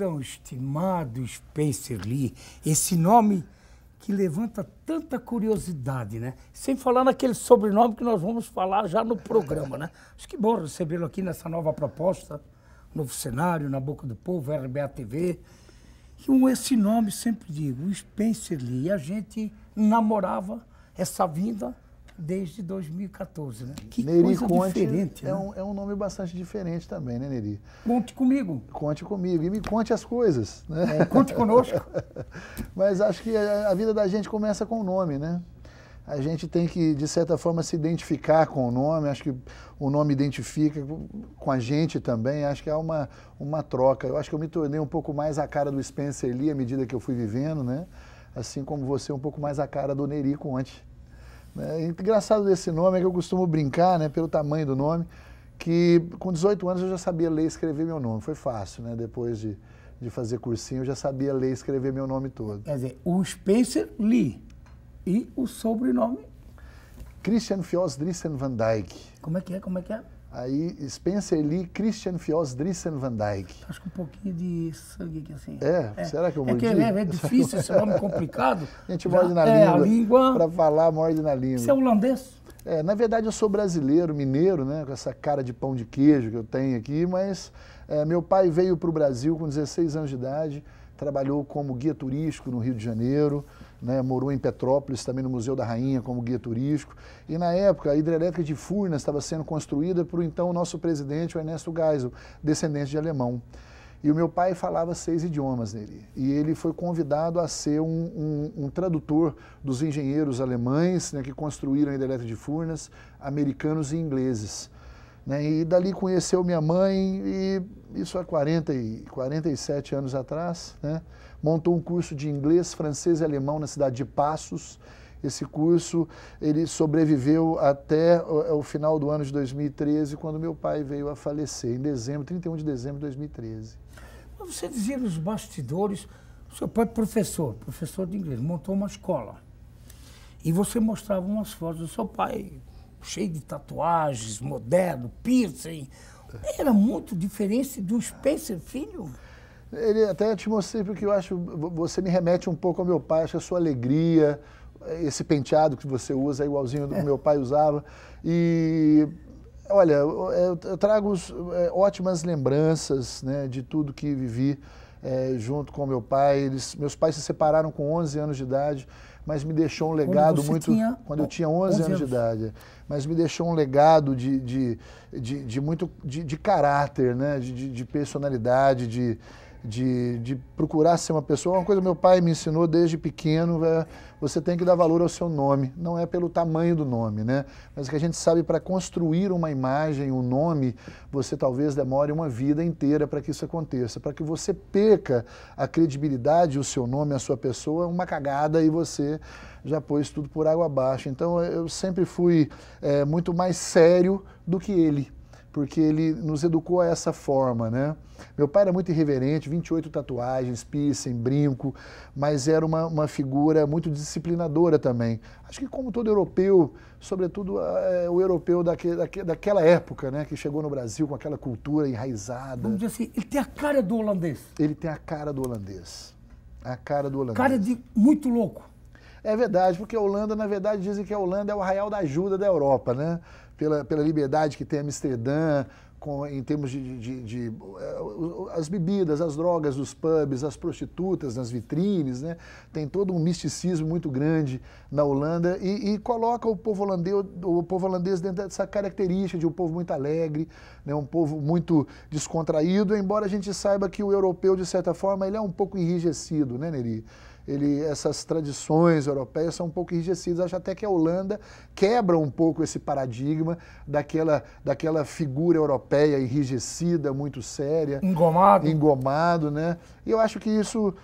Então, estimado Spencer Lee, esse nome que levanta tanta curiosidade, né? Sem falar naquele sobrenome que nós vamos falar já no programa, né? Acho que bom recebê-lo aqui nessa nova proposta, novo cenário, na boca do povo, RBA TV. E esse nome, sempre digo, o Spencer Lee, a gente namorava essa vinda desde 2014, né? Que Neri coisa Conte diferente, é, né? é um nome bastante diferente também, né, Neri? Conte comigo. Conte comigo e me conte as coisas, né? Conte conosco. Mas acho que a vida da gente começa com o nome, né? A gente tem que, de certa forma, se identificar com o nome. Acho que o nome identifica com a gente também. Acho que há uma troca. Eu acho que eu me tornei um pouco mais a cara do Spencer Lee à medida que eu fui vivendo, né? Assim como você, um pouco mais a cara do Neri Conte. É engraçado desse nome é que eu costumo brincar, né, pelo tamanho do nome, que com 18 anos eu já sabia ler e escrever meu nome. Foi fácil, né? Depois de fazer cursinho, eu já sabia ler e escrever meu nome todo. Quer dizer, o Spencer Lee e o sobrenome? Christian Fjos Drissen Van Dyke. Como é que é? Como é que é? Aí, Spencer Lee, Christian Fjos Drissen Van Dyke. Acho que um pouquinho de sangue aqui assim. Será que eu mordi? É difícil, esse nome complicado. A gente morde na língua. A língua. Para falar, morde na língua. Você é holandês? Na verdade, eu sou brasileiro, mineiro, né? Com essa cara de pão de queijo que eu tenho aqui, mas meu pai veio para o Brasil com 16 anos de idade, trabalhou como guia turístico no Rio de Janeiro, né, morou em Petrópolis, também no Museu da Rainha como guia turístico. E na época a hidrelétrica de Furnas estava sendo construída por então o nosso presidente, o Ernesto Geisel, descendente de alemão. E o meu pai falava 6 idiomas nele. E ele foi convidado a ser um tradutor dos engenheiros alemães, né, que construíram a hidrelétrica de Furnas, americanos e ingleses. Né, e dali conheceu minha mãe, e isso há 47 anos atrás, né? Montou um curso de inglês, francês e alemão na cidade de Passos. Esse curso, ele sobreviveu até o final do ano de 2013, quando meu pai veio a falecer, em dezembro, 31 de dezembro de 2013. Mas você dizia nos bastidores, o seu pai professor de inglês, montou uma escola. E você mostrava umas fotos do seu pai, cheio de tatuagens, moderno, piercing. Era muito diferente do Spencer filho? Ele até te mostrei porque eu acho, você me remete um pouco ao meu pai, acho que a sua alegria, esse penteado que você usa é igualzinho do que meu pai usava. E, olha, eu trago ótimas lembranças, né, de tudo que vivi junto com meu pai. Meus pais se separaram com 11 anos de idade, mas me deixou um legado muito... Quando eu tinha 11 anos de idade. Mas me deixou um legado de caráter, né, de personalidade, de procurar ser uma pessoa. Uma coisa que meu pai me ensinou desde pequeno, você tem que dar valor ao seu nome, não é pelo tamanho do nome, né? Mas que a gente sabe, para construir uma imagem, um nome, você talvez demore uma vida inteira para que isso aconteça. Para que você perca a credibilidade, o seu nome, a sua pessoa, uma cagada e você já pôs tudo por água abaixo. Então eu sempre fui muito mais sério do que ele, porque ele nos educou a essa forma, né? Meu pai era muito irreverente, 28 tatuagens, piercing, brinco, mas era uma figura muito disciplinadora também. Acho que como todo europeu, sobretudo o europeu daquela época, né, que chegou no Brasil com aquela cultura enraizada. Vamos dizer assim, ele tem a cara do holandês. Ele tem a cara do holandês. A cara do holandês. Cara de muito louco. É verdade, porque a Holanda, na verdade, dizem que a Holanda é o arraial da ajuda da Europa, né? Pela liberdade que tem Amsterdã, em termos de as bebidas, as drogas, os pubs, as prostitutas nas vitrines, né? Tem todo um misticismo muito grande na Holanda e coloca o povo holandês dentro dessa característica de um povo muito alegre, né? Um povo muito descontraído, embora a gente saiba que o europeu, de certa forma, ele é um pouco enrijecido, né, Neri? Essas tradições europeias são um pouco enrijecidas. Acho até que a Holanda quebra um pouco esse paradigma daquela figura europeia enrijecida, muito séria. Engomado, né? E eu acho que isso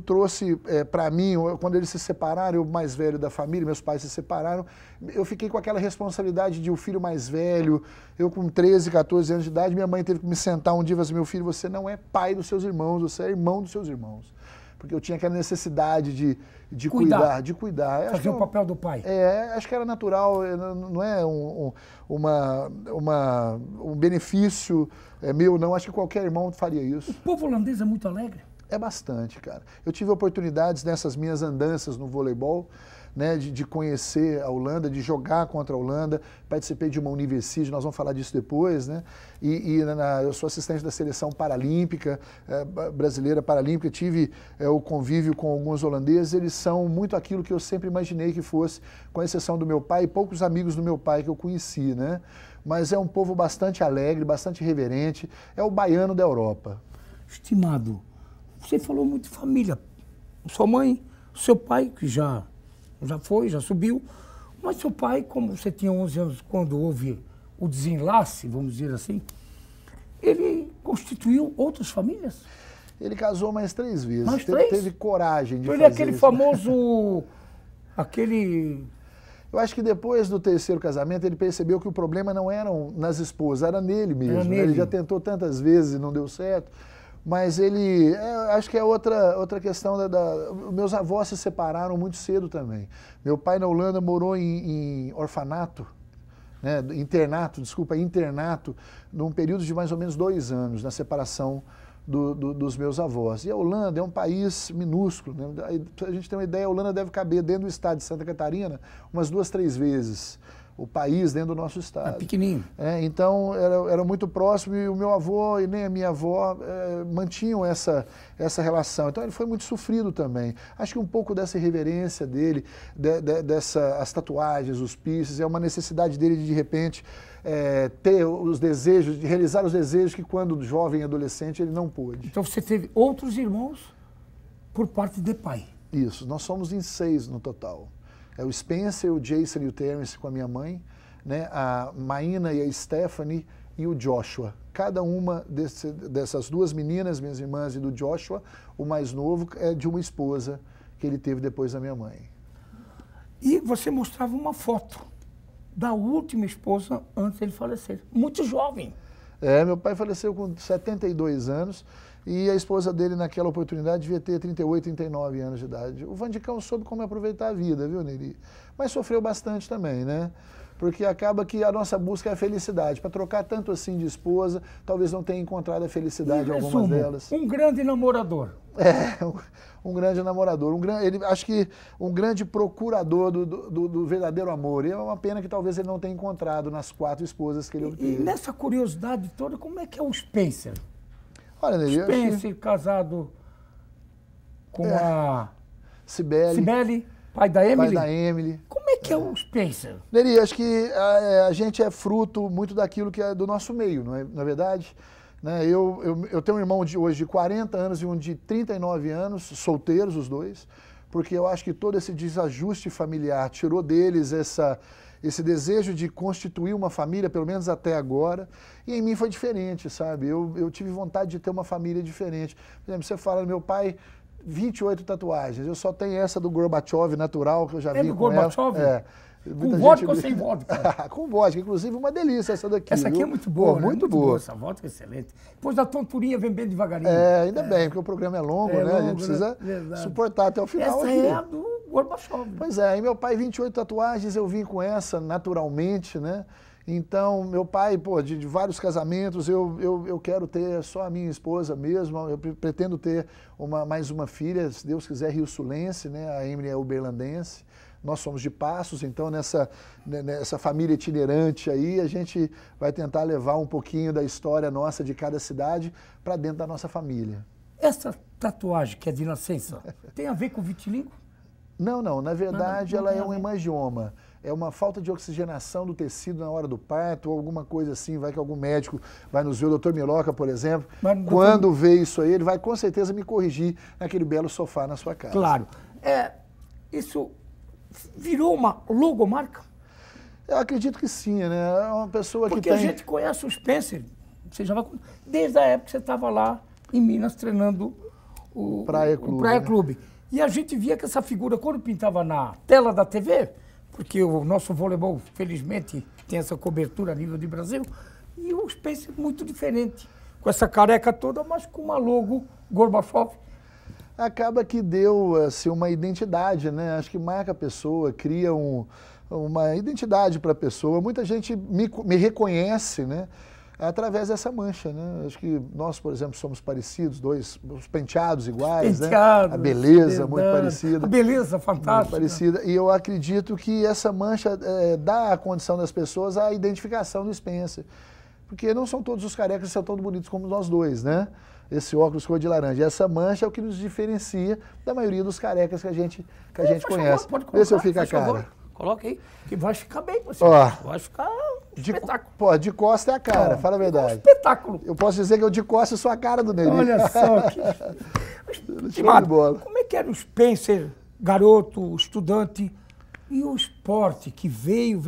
trouxe para mim, quando eles se separaram, eu mais velho da família, meus pais se separaram, eu fiquei com aquela responsabilidade de o filho mais velho. Eu com 13, 14 anos de idade, minha mãe teve que me sentar um dia e falar assim: meu filho, você não é pai dos seus irmãos, você é irmão dos seus irmãos. Porque eu tinha aquela necessidade cuidar. De cuidar. Fazer o papel do pai. Acho que era natural, não é um benefício meu, não. Acho que qualquer irmão faria isso. O povo holandês é muito alegre? É bastante, cara. Eu tive oportunidades nessas minhas andanças no voleibol, né, de conhecer a Holanda, de jogar contra a Holanda. Participei de uma universidade, nós vamos falar disso depois, né? Eu sou assistente da seleção paralímpica, brasileira paralímpica. Tive o convívio com alguns holandeses. Eles são muito aquilo que eu sempre imaginei que fosse, com exceção do meu pai e poucos amigos do meu pai que eu conheci, né? Mas é um povo bastante alegre, bastante reverente. É o baiano da Europa. Estimado, você falou muito de família. Sua mãe, seu pai, que já subiu. Mas seu pai, como você tinha 11 anos quando houve o desenlace, vamos dizer assim, ele constituiu outras famílias? Ele casou mais 3 vezes. Mais 3? Teve coragem de fazer ele é aquele isso. famoso... Eu acho que depois do 3º casamento ele percebeu que o problema não era nas esposas, era nele mesmo. Era nele. Ele já tentou tantas vezes e não deu certo. Mas acho que é outra questão meus avós se separaram muito cedo também. Meu pai na Holanda morou em orfanato, né, internato, num período de mais ou menos 2 anos, na separação dos meus avós. E a Holanda é um país minúsculo, né? Pra gente ter uma ideia, a Holanda deve caber dentro do estado de Santa Catarina umas 2, 3 vezes. O país dentro do nosso estado. É pequenininho. Então, era muito próximo e o meu avô e nem a minha avó mantinham essa relação. Então, ele foi muito sofrido também. Acho que um pouco dessa irreverência dele, as tatuagens, os piercings, é uma necessidade dele de repente, ter os desejos, de realizar os desejos que quando jovem e adolescente ele não pôde. Então, você teve outros irmãos por parte de pai? Isso, nós somos em 6 no total. É o Spencer, o Jason e o Terence com a minha mãe, né? A Maína e a Stephanie e o Joshua. Cada uma dessas 2 meninas, minhas irmãs, e do Joshua, o mais novo, é de uma esposa que ele teve depois da minha mãe. E você mostrava uma foto da última esposa antes dele falecer. Muito jovem. Meu pai faleceu com 72 anos. E a esposa dele, naquela oportunidade, devia ter 38, 39 anos de idade. O Vandicão soube como aproveitar a vida, viu, Neri? Mas sofreu bastante também, né? Porque acaba que a nossa busca é a felicidade. Para trocar tanto assim de esposa, talvez não tenha encontrado a felicidade em algumas delas. Um grande namorador. Um grande namorador. Acho que um grande procurador do verdadeiro amor. E é uma pena que talvez ele não tenha encontrado nas 4 esposas que ele obteve. E nessa curiosidade toda, como é que é o Spencer? Olha, Neri, Spencer, casado com a Cibele, pai da Emily. Pai da Emily. Como é que é o Spencer? Neri, acho que a gente é fruto muito daquilo que é do nosso meio, não é verdade? Né? Eu tenho um irmão hoje de 40 anos e um de 39 anos, solteiros os dois, porque eu acho que todo esse desajuste familiar tirou deles esse desejo de constituir uma família, pelo menos até agora, e em mim foi diferente, sabe? Eu tive vontade de ter uma família diferente. Por exemplo, você fala, meu pai, 28 tatuagens, eu só tenho essa do Gorbachev natural, que eu já vi com ela. Com vodka ou sem vodka? Com vodka, inclusive uma delícia essa daqui. Essa aqui é muito boa, né? Muito boa. Essa vodka é excelente. Depois da tonturinha vem bem devagarinho. Ainda bem, porque o programa é longo, né? A gente precisa suportar até o final. Essa é a do Gorbachev. Pois é, e meu pai, 28 tatuagens, eu vim com essa naturalmente, né? Então, meu pai, de vários casamentos, eu quero ter só a minha esposa mesmo, eu pretendo ter mais uma filha, se Deus quiser, rio-sulense, né? A Emily é uberlandense. Nós somos de Passos, então nessa família itinerante aí, a gente vai tentar levar um pouquinho da história nossa de cada cidade para dentro da nossa família. Essa tatuagem que é de nascença, tem a ver com vitiligo? Não, na verdade ela é um hemangioma. É uma falta de oxigenação do tecido na hora do parto, ou alguma coisa assim, vai que algum médico vai nos ver, o Dr. Miloca, por exemplo, quando vê isso aí, ele vai com certeza me corrigir naquele belo sofá na sua casa. Claro. Isso virou uma logomarca? Eu acredito que sim, né? É uma pessoa Porque que tem... a gente conhece o Spencer, você já vai... desde a época que você estava lá em Minas treinando o Praia Clube. Né? E a gente via que essa figura, quando pintava na tela da TV, porque o nosso voleibol, felizmente, tem essa cobertura a nível de Brasil, e o Spencer muito diferente, com essa careca toda, mas com uma logo Gorbachev. acaba que deu assim, uma identidade, né? Acho que marca a pessoa, cria uma identidade para a pessoa. Muita gente me reconhece, né? Através dessa mancha, né? Acho que nós, por exemplo, somos parecidos, os penteados iguais, penteados, né? A beleza verdade. muito parecida. A beleza fantástica. Muito parecida. E eu acredito que essa mancha dá à condição das pessoas a identificação do Spencer. Porque não são todos os carecas que são tão bonitos como nós dois, né? Esse óculos cor de laranja. E essa mancha é o que nos diferencia da maioria dos carecas que a gente conhece. Vê se eu fico a cara. Coloca aí, que vai ficar bem com você. Ó, vai ficar um espetáculo. Pô, de costa é a cara, fala a verdade. É um espetáculo. Eu posso dizer que eu de costa sou a cara do Neri. Olha só que... Show de bola. Como é que era o Spencer, garoto, estudante, e o esporte que veio.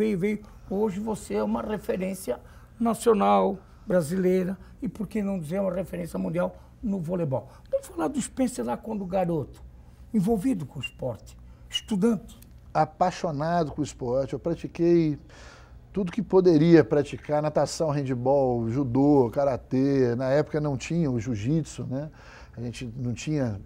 Hoje você é uma referência nacional, brasileira, e por que não dizer uma referência mundial no voleibol. Vamos falar do Spencer lá quando garoto, envolvido com o esporte, estudante. Apaixonado com o esporte, eu pratiquei tudo que poderia praticar, natação, handebol, judô, karatê, na época não tinha o jiu-jitsu, né? A gente não tinha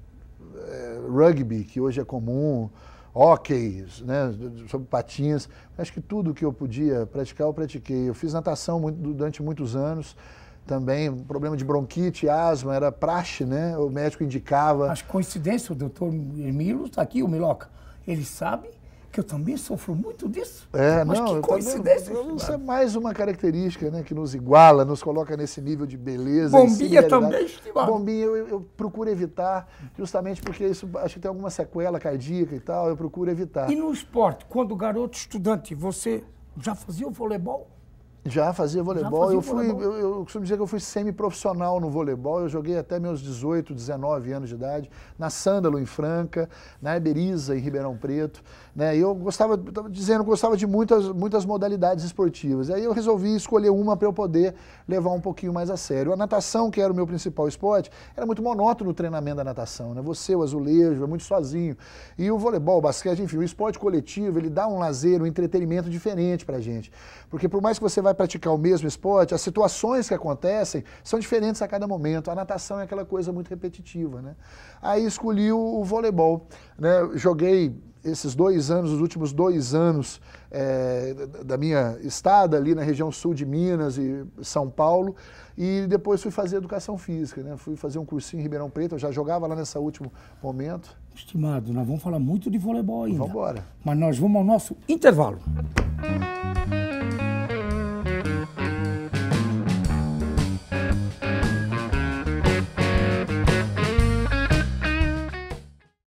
rugby, que hoje é comum, hóquei, né, sobre patins, acho que tudo que eu podia praticar, eu pratiquei. Eu fiz natação durante muitos anos, também problema de bronquite, asma, era praxe, né? O médico indicava. As coincidências, o doutor Emílio está aqui, o Miloca, ele sabe que eu também sofro muito disso. Mas não, que coincidência. Isso é mais uma característica, né, que nos iguala, nos coloca nesse nível de beleza. Bombinha também, estimado. Bombinha eu procuro evitar, justamente porque isso acho que tem alguma sequela cardíaca e tal, eu procuro evitar. E no esporte, quando garoto estudante, você já fazia o voleibol? Já fazia voleibol. Eu voleibol. costumo dizer que eu fui semi-profissional no voleibol. Eu joguei até meus 18, 19 anos de idade, na Sândalo, em Franca, na Eberiza, em Ribeirão Preto. Né? E eu gostava de muitas modalidades esportivas. Aí eu resolvi escolher uma para eu poder levar um pouquinho mais a sério. A natação, que era o meu principal esporte, era muito monótono o treinamento da natação. Né? Você, o azulejo, é muito sozinho. E o voleibol, o basquete, enfim, o esporte coletivo, ele dá um lazer, um entretenimento diferente pra gente. Porque por mais que você vai praticar o mesmo esporte, as situações que acontecem são diferentes a cada momento. A natação é aquela coisa muito repetitiva, né? Aí escolhi o voleibol, né? Joguei esses 2 anos, os últimos 2 anos da minha estada ali na região sul de Minas e São Paulo, e depois fui fazer educação física, né? Fui fazer um cursinho em Ribeirão Preto, eu já jogava lá nesse último momento. Estimado, nós vamos falar muito de voleibol ainda. Vamos embora. Mas nós vamos ao nosso intervalo.